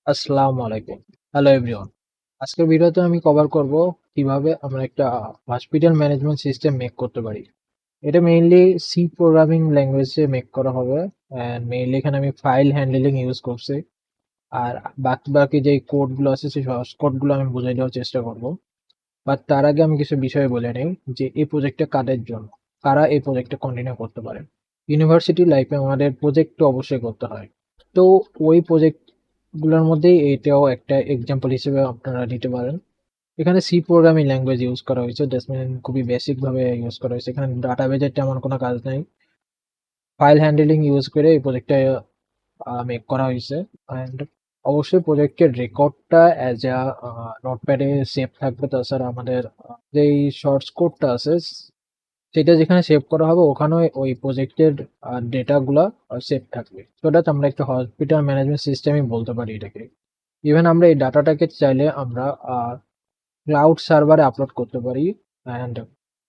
আসসালামু আলাইকুম। Hello everyone. আজকের ভিডিওতে আমি কভার করব কিভাবে আমরা একটা হসপিটাল ম্যানেজমেন্ট সিস্টেম মেক করতে পারি। এটা মেইনলি সি প্রোগ্রামিং ল্যাঙ্গুয়েজে মেক করা হবে। অ্যান্ড মেইনলি এখানে আমি ফাইল হ্যান্ডলিং ইউজ করছি। আর বাকি যে কোডগুলো আছে সেই সহজ কোডগুলো আমি বুঝাই দেওয়ার চেষ্টা করব। বাট তার আগে আমি কিছু বিষয় বলে নেই যে এই প্রজেক্টটা কাদের জন্য, কারা এই প্রজেক্টটা কন্টিনিউ করতে পারে। ইউনিভার্সিটি লাইফে আমাদের প্রজেক্ট তো অবশ্যই করতে হয়। তো ওই প্রজেক্ট গুলোর মধ্যেই এটাও একটা এক্সাম্পল হিসেবে আপনারা নিতে পারেন। এখানে সি প্রোগ্রামিং ল্যাঙ্গুয়েজ ইউজ করা হয়েছে, দ্যাটস মিন খুবই বেসিক ভাবে ইউজ করা হয়েছে। এখানে ডাটাবেজের তেমন কোনো কাজ নাই। ফাইল হ্যান্ডলিং ইউজ করে এই প্রজেক্টটা মেক করা হয়েছে। অ্যান্ড অবশ্যই প্রজেক্টের রেকর্ডটা অ্যাজ আ নোটপ্যাডে সেভ থাকবে। তাছাড়া আমাদের যেই শর্টস কোডটা আছে সেটা যেখানে সেভ করা হবে ওখানে ওই প্রজেক্টের ডেটাগুলা সেভ থাকবে। সো দ্যাট আমরা একটা হসপিটাল ম্যানেজমেন্ট সিস্টেমই বলতে পারি এটাকে। ইভেন আমরা এই ডাটাটাকে চাইলে আমরা ক্লাউড সার্ভারে আপলোড করতে পারি। অ্যান্ড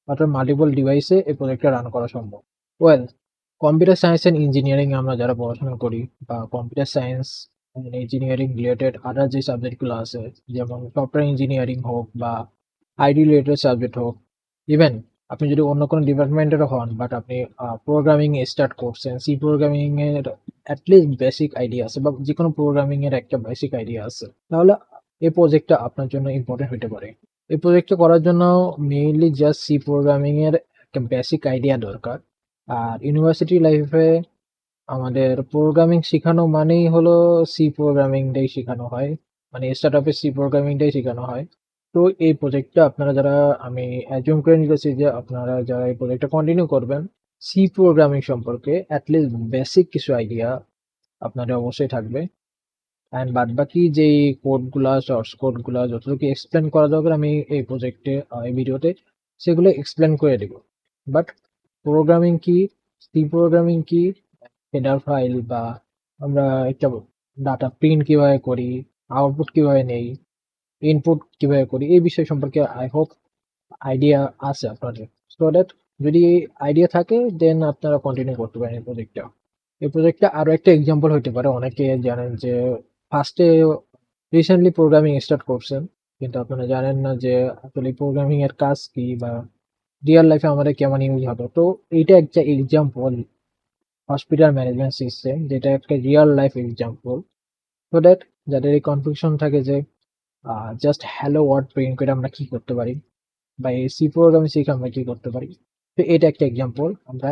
অর্থাৎ মাল্টিপল ডিভাইসে এই প্রজেক্টটা রান করা সম্ভব। Well, computer science and engineering আমরা যারা পড়াশোনা করি বা কম্পিউটার সায়েন্স ইঞ্জিনিয়ারিং রিলেটেড আদার যে সাবজেক্টগুলো আছে, যেমন সফটওয়্যার ইঞ্জিনিয়ারিং হোক বা আইটি রিলেটেড সাবজেক্ট হোক, ইভেন আপনি যদি অন্য কোনো ডিপার্টমেন্টেরও হন বাট আপনি প্রোগ্রামিং স্টার্ট করছেন, সি প্রোগ্রামিং এর অ্যাটলিস্ট বেসিক আইডিয়া আছে বা যে কোনো প্রোগ্রামিং এর একটা বেসিক আইডিয়া আছে, তাহলে এই প্রজেক্টটা আপনার জন্য ইম্পর্টেন্ট হতে পারে। এই প্রজেক্টটা করার জন্য মেইনলি জাস্ট সি প্রোগ্রামিং এর একটা বেসিক আইডিয়া দরকার। আর ইউনিভার্সিটি লাইফে আমাদের প্রোগ্রামিং শেখানো মানেই হলো সি প্রোগ্রামিংটাই শেখানো হয়, মানে স্টার্টআপে সি প্রোগ্রামিংটাই শেখানো হয়। তো এই প্রজেক্টটা আপনারা যারা, আমি অ্যাজিউম করে নিতেছি যে আপনারা যারা এই প্রজেক্টটা কন্টিনিউ করবেন, সি প্রোগ্রামিং সম্পর্কে অ্যাটলিস্ট বেসিক কিছু আইডিয়া আপনাদের অবশ্যই থাকবে। অ্যান্ড বাদবাকি যেই কোডগুলা, সোর্স কোডগুলা যতটুকু এক্সপ্লেন করা দরকার আমি এই প্রজেক্টে, এই ভিডিওতে সেগুলো এক্সপ্লেন করে দেব। বাট প্রোগ্রামিং কি, সি প্রোগ্রামিং কি, হেডার ফাইল বা আমরা একটা ডাটা প্রিন্ট কিভাবে করি, আউটপুট কিভাবে নেই, ইনপুট কিভাবে করি, এই বিষয় সম্পর্কে আই হোপ আইডিয়া আছে আপনাদের। সো দ্যাট যদি আইডিয়া থাকে দেন আপনারা কন্টিনিউ করতে পারেন এই প্রজেক্টটা। এই প্রজেক্টটা আরো একটা এক্সাম্পল হতে পারে। অনেকে জানেন যে ফার্স্টে রিসেন্টলি প্রোগ্রামিং স্টার্ট করছেন, কিন্তু আপনারা জানেন না যে আসলে প্রোগ্রামিং এর কাজ কি বা রিয়েল লাইফে আমাদের কেমন ইউজ হবে। তো এইটা একটা এক্সাম্পল হসপিটাল ম্যানেজমেন্ট সিস্টেম, যেটা একটা real life example. So that যাদের এই কনফিউশন থাকে যে জাস্ট হ্যালো ওয়ার্ড প্রিন্ট করে আমরা কি করতে পারি বা এই সি প্রোগ্রামিং শিখে আমরা কি করতে পারি, তো এটা একটা এক্সাম্পল আমরা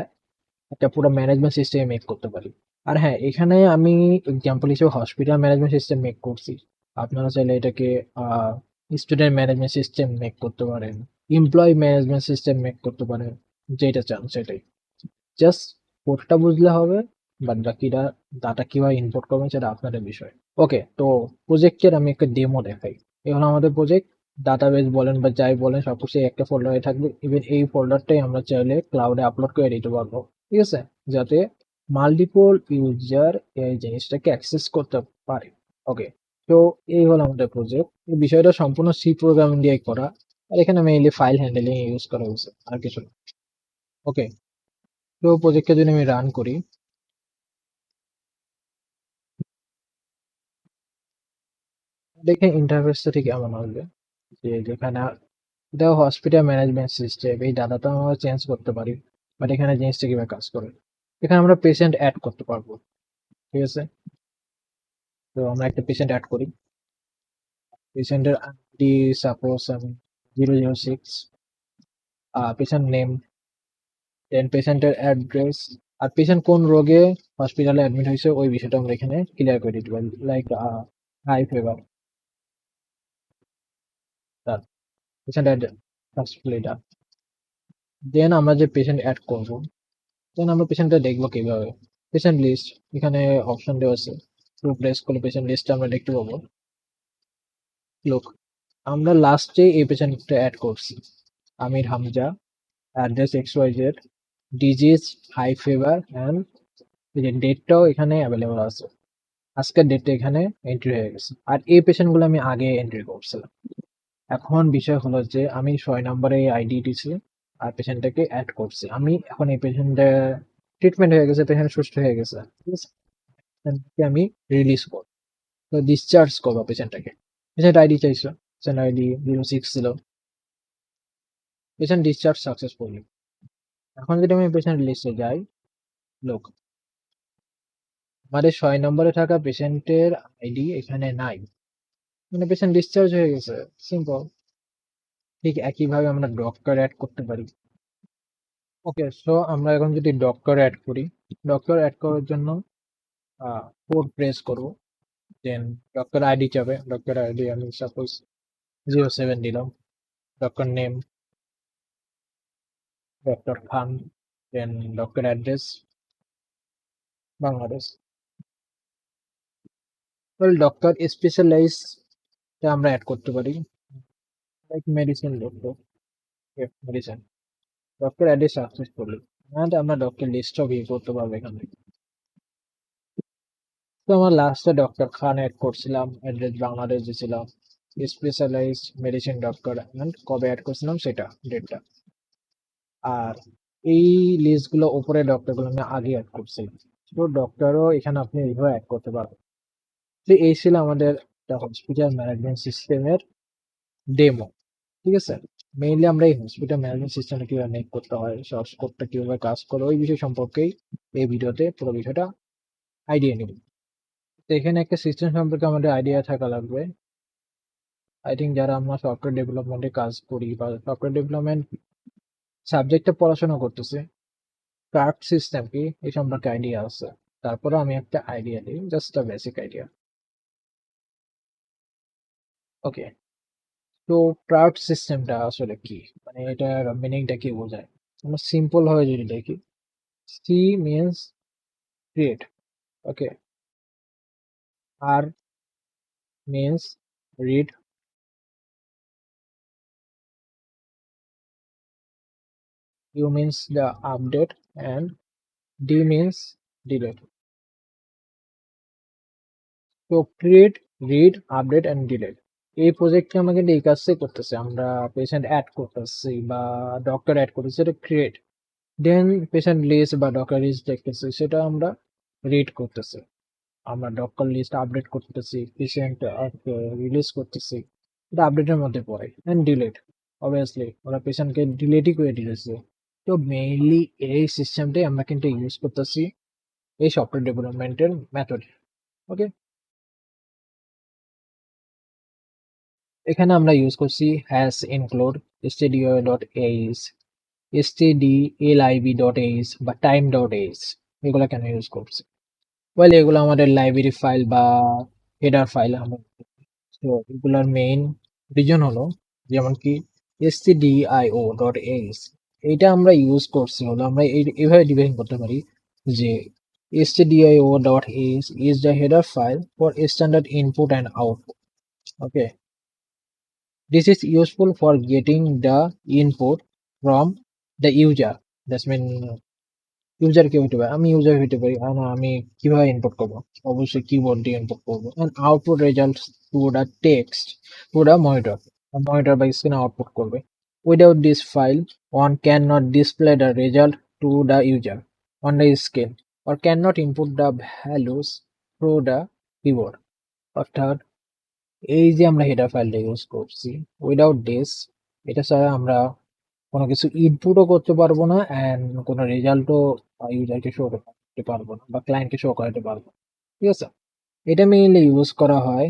একটা পুরো ম্যানেজমেন্ট সিস্টেম মেক করতে পারি। আর হ্যাঁ, এখানে আমি এক্সাম্পল হিসেবে হসপিটাল ম্যানেজমেন্ট সিস্টেম মেক করছি। আপনারা চাইলে এটাকে স্টুডেন্ট ম্যানেজমেন্ট সিস্টেম মেক করতে পারেন, এমপ্লয়ি ম্যানেজমেন্ট সিস্টেম মেক করতে পারেন, যেটা চান সেটাই। জাস্ট কোডটা বুঝলে হবে, বাদ বাকিটা ডাটা কিভাবে ইনপুট করবেন সেটা আপনাদের বিষয়। ওকে, তো প্রজেক্টের আমি একটা ডেমো দেখাই। এই হলো আমাদের প্রজেক্ট। ডাটাবেস বলেন বা যাই বলেন সবকিছু একটা ফোল্ডারে থাকবে। ইভেন এই ফোল্ডারটাই আমরা চাইলে ক্লাউডে আপলোড করে দিতে পারবো, ঠিক আছে, যাতে মাল্টিপল ইউজার এই জিনিসটাকে অ্যাক্সেস করতে পারে। ওকে, তো এই হলো আমাদের প্রজেক্ট। এই বিষয়টা সম্পূর্ণ সি প্রোগ্রামিং দিয়ে করা। আর এখানে মেইনলি ফাইল হ্যান্ডলিং ইউজ করা হয়েছে, আর কিছু না। ওকে, তো প্রজেক্টটা যদি আমি রান করি, দেখে ইন্টারফেসটা ঠিক এমন আসবে যে যেখানে এটাও হসপিটাল ম্যানেজমেন্ট সিস্টেম, এই ডাটাটা আমরা চেঞ্জ করতে পারি। বাট এখানে জিনিসটা কিভাবে কাজ করে, এখানে আমরা পেশেন্ট অ্যাড করতে পারবো, ঠিক আছে। তো আমরা একটা পেশেন্ট অ্যাড করি। পেশেন্টের আইডি সাপোজ আমি 006, পেশেন্ট নেম, দেন পেশেন্টের অ্যাড্রেস, আর পেশেন্ট কোন রোগে হসপিটালে অ্যাডমিট হয়েছে ওই বিষয়টা আমরা এখানে ক্লিয়ার করে দিতে পারি, লাইক হাই ফিভার। তার পেশেন্ট অ্যাড্রেস, দেন আমরা যে পেশেন্ট অ্যাড করবো, দেন আমরা পেশেন্টটা দেখবো কিভাবে। পেশেন্ট লিস্ট, এখানে অপশন দেওয়া আছে, টু প্রেস করলে পেশেন্ট লিস্ট আমরা দেখতে পাবো। লোক, আমরা লাস্টে এই পেশেন্টটা অ্যাড করছি, Amir Hamza, address XYZ, disease high fever, and এই যে ডেটটাও এখানে অ্যাভেলেবল আছে। আজকের ডেটটা এখানে এন্ট্রি হয়ে গেছে, আর এই পেশেন্টগুলো আমি আগে এন্ট্রি করছিলাম। এখন বিষয় হলো যে আমি 6 নম্বরে আইডি দিছি আর পেশেন্টটাকে অ্যাড করছি। আমি এখন এই পেশেন্টের ট্রিটমেন্ট হয়ে গেছে, পেশেন্ট সুস্থ হয়ে গেছে, ঠিক আছে। পেশেন্টকে আমি রিলিজ করব। তো ডিসচার্জ করবো পেশেন্টটাকে। পেশেন্ট আইডি চাইছো, পেশেন্ট আইডি 06 ছিল, পেশেন্ট ডিসচার্জ সাকসেসফুলি। এখন যদি আমি পেশেন্ট লিস্টে যাই, লোক আমাদের 6 নম্বরে থাকা পেশেন্টের আইডি এখানে নাই, মানে পেশেন্ট ডিসচার্জ হয়ে গেছে, সিম্পল। ঠিক একইভাবে আমরা ডক্টর অ্যাড করতে পারি। ওকে, সো আমরা এখন যদি ডক্টর অ্যাড করি, ডক্টর অ্যাড করার জন্য কোড প্রেস করব, দেন ডক্টর আইডি চাবে। ডক্টর আইডি আমি সাপোজ 07 দিলাম, doctor name doctor Khan, then doctor address Bangladesh. Doctor specialize আমরা অ্যাড করতে পারি, like medicine doctor, medicine doctor address successfully. আমরা ডক্টর লিস্টও ভিউ করতে পারবো এখান থেকে। তো আমার লাস্টে ডক্টর খান অ্যাড করছিলাম, অ্যাড্রেস বাংলাদেশ দিয়েছিলাম, স্পেশালাইজড মেডিসিন ডক্টর অ্যান্ড কবে অ্যাড করছিলাম সেটা, ডেটটা। আর এই লিস্টগুলো উপরে ডক্টরগুলো আমি আগে অ্যাড করছি, তো ডক্টরও এখানে আপনি এইভাবে অ্যাড করতে পারবেন। তো এই ছিল আমাদের হসপিটাল ম্যানেজমেন্ট সিস্টেমের ডেমো, ঠিক আছে। মেইনলি আমরা এই হসপিটাল ম্যানেজমেন্ট সিস্টেমটা কিভাবে মেক করতে হয়, সোর্স কোডটা কিভাবে কাজ করে, ওই বিষয় সম্পর্কেই এই ভিডিওতে পুরো বিষয়টা আইডিয়া নিব। তো এখানে একটা সিস্টেম সম্পর্কে আমাদের আইডিয়া থাকা লাগবে। আই থিঙ্ক যারা আমরা সফটওয়্যার ডেভেলপমেন্টে কাজ করি বা সফটওয়্যার ডেভেলপমেন্ট সাবজেক্টে পড়াশোনা করতেছি, কার্ড সিস্টেম কি এই সম্পর্কে আইডিয়া আছে। তারপরে আমি একটা আইডিয়া দিই, জাস্ট আ বেসিক আইডিয়া। ওকে, তো ক্রাউড সিস্টেমটা আসলে কি, মানে এটার মিনিংটা কি বোঝায়? আমরা সিম্পল ভাবে যদি দেখি, C means create, okay, R means read, U means the update, and D means delete. তো create, read, update and delete, এই প্রজেক্টে আমাকে এই কাজটাই করতেছে। আমরা পেশেন্ট অ্যাড করতেছি বা ডক্টর অ্যাড করতেছি, সেটা ক্রিয়েট। দেন পেশেন্ট লিস্ট বা ডক্টর লিস্ট দেখতেছি, সেটা আমরা রিড করতেছি। আমরা ডক্টর লিস্ট আপডেট করতেছি, পেশেন্ট রিলিজ করতেছি, এটা আপডেটের মধ্যে পড়ে। অ্যান্ড ডিলেট, অবভিয়াসলি ওরা পেশেন্টকে ডিলেটই করে দিতেছে। তো মেইনলি এই সিস্টেমটাই আমরা কিন্তু ইউজ করতেছি এই সফটওয়্যার ডেভেলপমেন্টের মেথড। ওকে, এখানে আমরা ইউজ করছি হ্যাশ ইনক্লুড, stdio.h, stdlib.h বা time.h, এগুলো কেন ইউজ করছি? ওয়েল, এগুলো আমাদের লাইব্রেরি ফাইল বা হেডার ফাইল। তো এগুলার মেইন রিজন হলো, যেমন কি stdio.h, এইটা আমরা ইউজ করছি হলো, আমরা এইভাবে ডিফাইন করতে পারি যে stdio.h is the header file for standard input and output. Okay, this is useful for getting the input from the user. That's mean user কে হতে পারে, আমি ইউজার হতে পারি, আর আমি কিভাবে ইনপুট করবো, অবশ্যই কিবোর্ড দিয়ে ইনপুট করবো। And output result to the text to the monitor, monitor বা স্ক্রিনে আউটপুট করবে। Without this file one cannot display the result to the user on the screen or cannot input the values through the keyboard. অর্থাৎ এই যে আমরা header ফাইলটা use করছি, without this, এটা ছাড়া আমরা কোনো কিছু ইনপুটও করতে পারবো না, অ্যান্ড কোনো রেজাল্টও ইউজারকে শো করতে পারবো না বা ক্লায়েন্টকে শো করাতে পারবো না, ঠিক আছে। এটা মেইনলি ইউজ করা হয়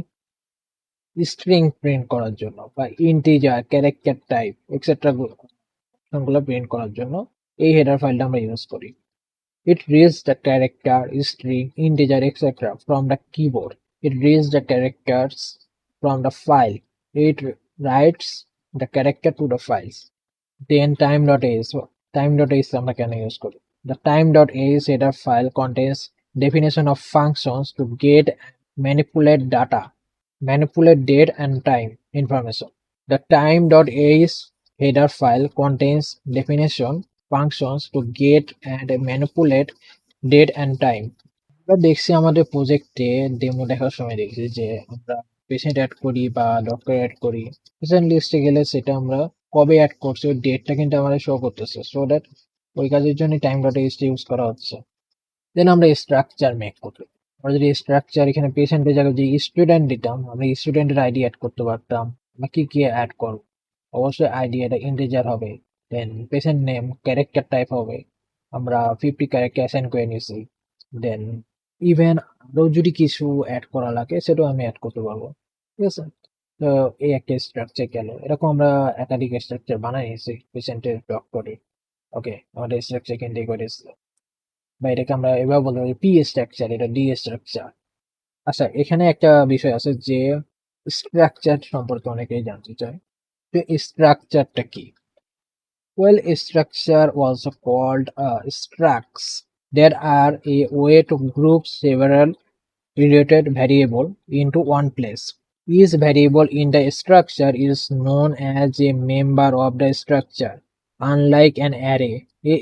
স্ট্রিং প্রিন্ট করার জন্য বা ইন্টিজার, ক্যারেক্টার টাইপ এক্সেট্রা গুলো প্রিন্ট করার জন্য এই হেডার ফাইলটা আমরা ইউজ করি। It reads the character, string, integer, etc. from the keyboard. It reads the characters from the file. It writes the character to the files. Then time.h, time.h আমরা কেন use করি? The time.h header file contains definition of functions to get and manipulate data, manipulate date and time information. The time.h header file contains definition functions to get and manipulate date and time. আমরা দেখছি আমাদের প্রজেক্টে demo দেখার সময় দেখছি যে আমরা patient add করি বা ডক্টর অ্যাড করি, পেশেন্ট লিস্টে গেলে সেটা আমরা কবে অ্যাড করছি ওই ডেটটা কিন্তু আমাদের শো করতেছে, সো দ্যাট ওই কাজের জন্য টাইম ডট এইচ ইউজ করা হচ্ছে। দেন আমরা স্ট্রাকচার মেক করি, আমরা যদি স্ট্রাকচার এখানে পেশেন্টের জায়গায় যে স্টুডেন্ট দিতাম, আমরা স্টুডেন্টের আইডি অ্যাড করতে পারতাম। আমরা কি অ্যাড করব? অবশ্যই আইডি এটা ইন্টিজার হবে। দেন পেশেন্ট নেম ক্যারেক্টার টাইপ হবে। আমরা 50 ক্যারেক্টার অ্যাসাইন করে নিয়েছি। দেন ইভেন আরো যদি কিছু অ্যাড করা লাগে সেটাও আমি অ্যাড করতে পারবো। ঠিক আছে? তো এই একটা স্ট্রাকচার গেল। এরকম আমরা একাধিক স্ট্রাকচার বানাই নিয়েছি পেশেন্টের ডক্টরে। ওকে, আমাদের স্ট্রাকচার কিন্তু করে বা এটাকে আমরা এভাবে বলতে পারি পি স্ট্রাকচার, এটা ডি স্ট্রাকচার। আচ্ছা, এখানে একটা বিষয় আছে যে স্ট্রাকচার সম্পর্কে অনেকেই জানতে চায়। তো স্ট্রাকচারটা কি? Well, structure also called structs. There are a way to group several related variable into one place. Each variable in the structure is known as a member of the structure. Unlike an array,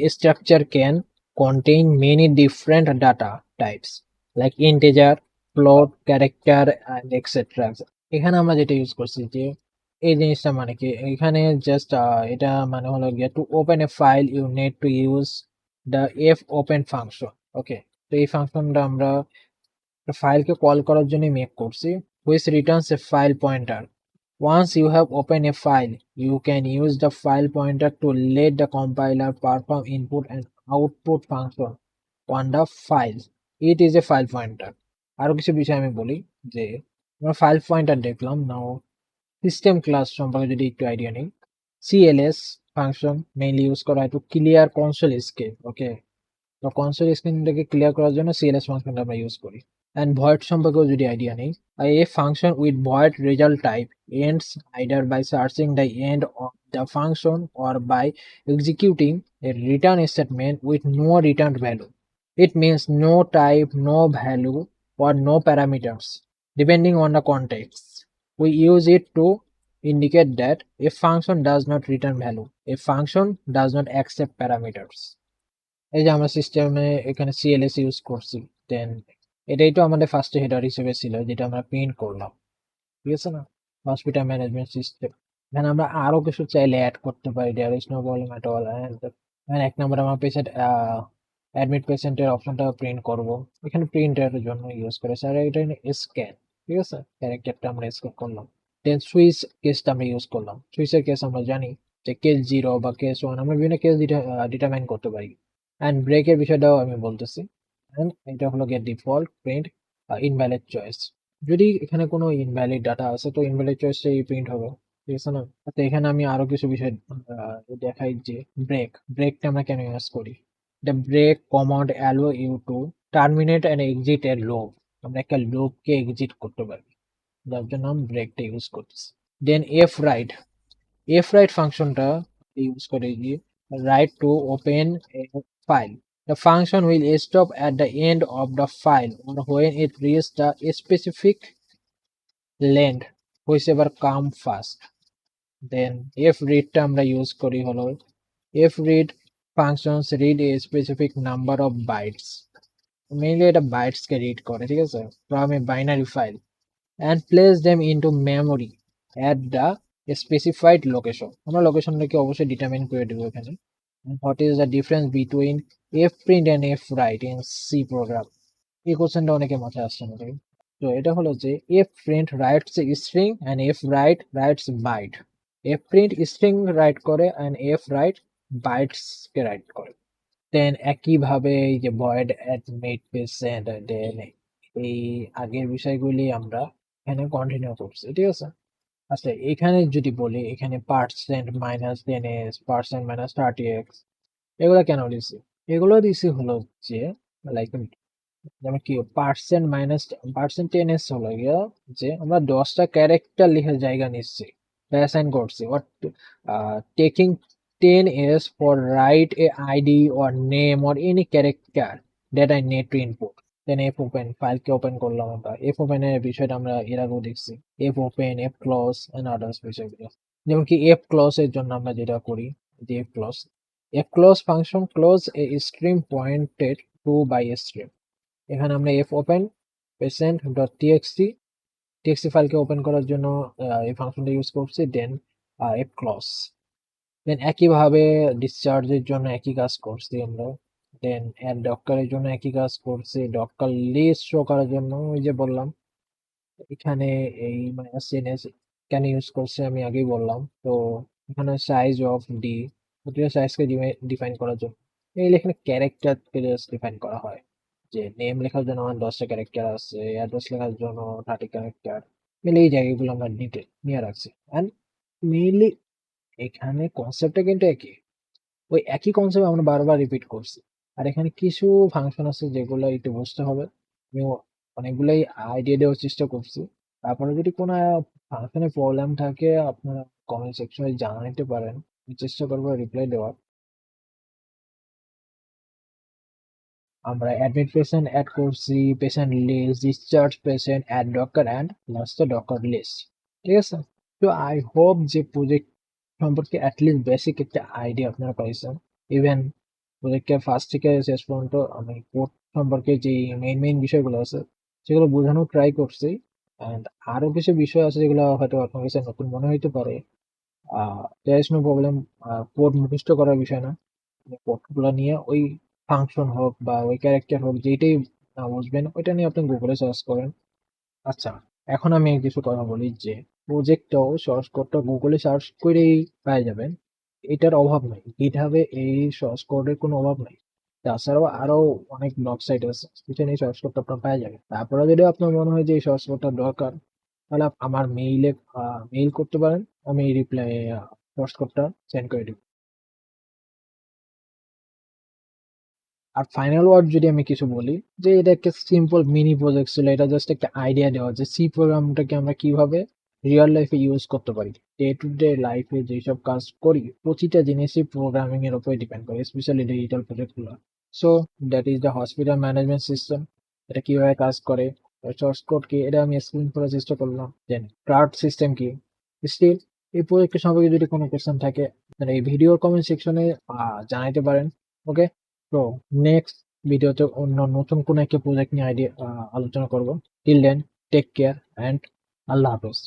a structure can contain many different data types like integer, float, character, and etc. এখানে আমরা যেটা use করছি যে এই জিনিসটা মানে কি, এখানে জাস্ট এটা মানে হলো গিয়ে to open a file you need to use the fopen function. Okay, তো এই ফাংশনটা আমরা ফাইলকে কল করার জন্য মেক করছি, which returns a file pointer. Once you have opened a file, you can use the file pointer to let the compiler perform input and output function on the file. It is a file pointer. আরো কিছু বিষয় আমি বলি যে আমরা file pointer দেখলাম। নাও system class সম্পর্কে যদি একটু আইডিয়া নেই, সিএলএস ফাংশন মেইনলি ইউজ করা হয় টু ক্লিয়ার কনসোল স্ক্রিন। ওকে, তো কনসোল স্ক্রিনটাকে ক্লিয়ার করার জন্য সিএলএস ফাংশনটা আমরা ইউজ করি। অ্যান্ড ভয়েড সম্পর্কেও যদি আইডিয়া নেই, a function with void result type ends either by searching the end of the function or by executing a return statement with no returned value. It means no type, no value, or no parameters, depending on the context. We use it to indicate that a function does not return value. A function does not accept parameters. এই যে আমরা সিস্টেমে এখানে CLS use করছি। দেন এটাই তো আমাদের first header হিসেবে ছিল যেটা আমরা প্রিন্ট করলাম। ঠিক আছে না? Hospital management system. এখানে আমরা আরো কিছু চাইলে অ্যাড করতে পারি, there is no problem at all. And এক নম্বরে আমার পেশেন্ট অ্যাডমিট পেশেন্টের অপশনটা প্রিন্ট করব। এখানে প্রিন্টের জন্য ইউজ করে স্যার এটা স্ক্যান। ঠিক আছে, ক্যারেক্টারটা আমরা স্ক্যান করলাম। দেন সুইচ কেসটা আমরা ইউজ করলাম। সুইচের কেস আমরা জানি যে কেস 0 বা কেস 1 আমরা বিভিন্ন কেস ডিটারমাইন করতে পারি। অ্যান্ড ব্রেকের বিষয়টাও আমি বলতেছি। অ্যান্ড এটা হলো গিয়ে ডিফল্ট প্রিন্ট ইনভ্যালিড চয়েস। যদি এখানে কোনো ইনভ্যালিড ডাটা আছে তো ইনভ্যালিড চয়েসটাই প্রিন্ট হবে। ঠিক আছে না? তো এখানে আমি আরো কিছু বিষয় দেখাই যে ব্রেকটা আমরা কেন ইউজ করি। The break command allow you to terminate and exit এর লুপ। আমরা একটা লুপকে এক্সিট করতে পারি, যার জন্য আমি ব্রেকটা ইউজ করতেছি। দেন এফ রাইট ফাংশনটা ইউজ করে গিয়ে right two open A file. The function will stop at the end of the file or when it reaches the specific length, whichever come first. Then fread টা আমরা use করি হলো fread functions read a specific number of bytes. Mainly এটা bytes কে read করে, ঠিক আছে, from a binary file and place them into memory at the specified location. আমরা লোকেশনটাকে অবশ্যই ডিটারমাইন করে দেবো এখানে। What is the difference between fprint and fwrite in C program? এই কোশ্চেনটা অনেকে মাথায় আসছে না। তো এটা হলো যে fprint writes a string and fwrite writes byte. fprint string right করে and fwrite bytes K right করে। দেন একইভাবে এই যে ভয়েড অ্যাডমিট পেশেন্ট, দেন এই আগের বিষয়গুলি আমরা এখানে কন্টিনিউ করছি। ঠিক আছে। আচ্ছা, এখানে যদি বলি এখানে percent minus 10s, percent minus 30x, এগুলো কেন দিছি? এগুলো দিছি হলো যে লাইক যেমন কি পার্সেন্ট মাইনাস পার্সেন্ট 10s হলো গিয়ে যে আমরা 10টা ক্যারেক্টার লিখে জায়গা নিচ্ছি, অ্যাসাইন করছি। what taking 10s for write a id or name or any character that I need to input. Then fopen, ফাইলকে ওপেন করলাম আমরা। এফ ওপেন এর বিষয়টা আমরা এর আগেও দেখছি, f open, f close and others বিষয়গুলো। যেমন কি এফ ক্লোজ এর জন্য আমরা যেটা করি যে fclose function close a stream pointed to by a stream. এখানে আমরা fopen patient dot TXT ফাইলকে ওপেন করার জন্য এই ফাংশনটা ইউজ করছি। দেন এফ ক্লোজ। দেন একইভাবে ডিসচার্জের জন্য একই কাজ করছি আমরা। দেন অ্যাড ডক্কারের জন্য একই কাজ করছি, ডক্কার লিস্ট শো করার জন্য ওই যে বললাম এখানে এই -ns কেন ইউজ করছে আমি আগেই বললাম। তো এখানে সাইজ অফ ডি, প্রতিটা সাইজকে ডিফাইন করার জন্য এই এখানে ক্যারেক্টারকে জাস্ট ডিফাইন করা হয়, যে নেম লেখার জন্য আমার 10টা ক্যারেক্টার আছে, অ্যাড্রেস লেখার জন্য 30 ক্যারেক্টার, মিলে এই জায়গাগুলো আমরা নিয়ে রাখছি। অ্যান্ড মেইনলি এখানে কনসেপ্টটা কিন্তু একই, ওই একই কনসেপ্ট আমরা বারবার রিপিট করছি। আর এখানে কিছু ফাংশন আছে যেগুলো একটু বুঝতে হবে, আমি অনেকগুলাই আইডিয়া দেওয়ার চেষ্টা করছি। তারপরে যদি কোনো ফাংশনে প্রবলেম থাকে আপনারা কমেন্ট সেকশনে জানাতে পারেন, আমি চেষ্টা করবো রিপ্লাই দেওয়ার। আমরা অ্যাডমিট পেশেন্ট অ্যাড করছি, patient list, discharge patient, add doctor and লাস্টে ডক্টর লিস্ট। ঠিক আছে? তো আই হোপ যে প্রজেক্ট সম্পর্কে অ্যাটলিস্ট বেসিক একটা আইডিয়া আপনারা পাইছেন। ইভেন প্রজেক্টের ফার্স্ট থেকে শেষ পর্যন্ত আমি কোড সম্পর্কে যে মেইন বিষয়গুলো আছে সেগুলো বোঝানোর ট্রাই করছি। অ্যান্ড আরো কিছু বিষয় আছে যেগুলো হয়তো আপনার কাছে নতুন মনে হইতে পারে। There is no problem, code মুখস্থ করার বিষয় না। কোডগুলো নিয়ে ওই ফাংশন হোক বা ওই ক্যারেক্টার হোক যেটাই না বুঝবেন ওইটা নিয়ে আপনি গুগলে সার্চ করেন। আচ্ছা, এখন আমি কিছু কথা বলি যে প্রজেক্টটাও সোর্স কোডটা গুগলে সার্চ করেই পেয়ে যাবেন, এটার অভাব নাই। গিটহাবে এই সোর্স কোডের কোনো অভাব নাই। তাছাড়াও আরো অনেক ব্লগ সাইট আছে যেখানে এই সোর্স কোডটা আপনার পেয়ে যাবেন। তারপরে যদি আপনার মনে হয় যে এই সোর্স কোডটা দরকার তাহলে আমার মেইল করতে পারেন, আমি রিপ্লাই সোর্স কোডটা সেন্ড করে দিব। আর ফাইনাল ওয়ার্ড যদি আমি কিছু বলি, যে এটা একটা সিম্পল মিনি প্রজেক্ট ছিল, এটা জাস্ট একটা আইডিয়া দেওয়া যে সি প্রোগ্রামটাকে আমরা কিভাবে রিয়েল লাইফে ইউজ করতে পারি। ডে টু ডে লাইফে যেসব কাজ করি প্রতিটা জিনিসই প্রোগ্রামিং এর উপরে ডিপেন্ড করে, স্পেশালি ডিজিটাল প্রজেক্ট গুলো। So that is the hospital management system. এটা কিভাবে কাজ করে, সোর্স কোড কি, এটা আমি এক্সপ্লেন করার চেষ্টা করলাম। দেন কার্ড সিস্টেম কি। স্টিল এই প্রজেক্টের সম্পর্কে যদি কোনো কোশ্চেন থাকে তাহলে এই ভিডিওর কমেন্ট সেকশনে জানাইতে পারেন। ওকে, তো নেক্সট ভিডিওতে অন্য নতুন কোনো একটা প্রজেক্ট নিয়ে আলোচনা করব। Till then, take care and আল্লাহ হাফেজ।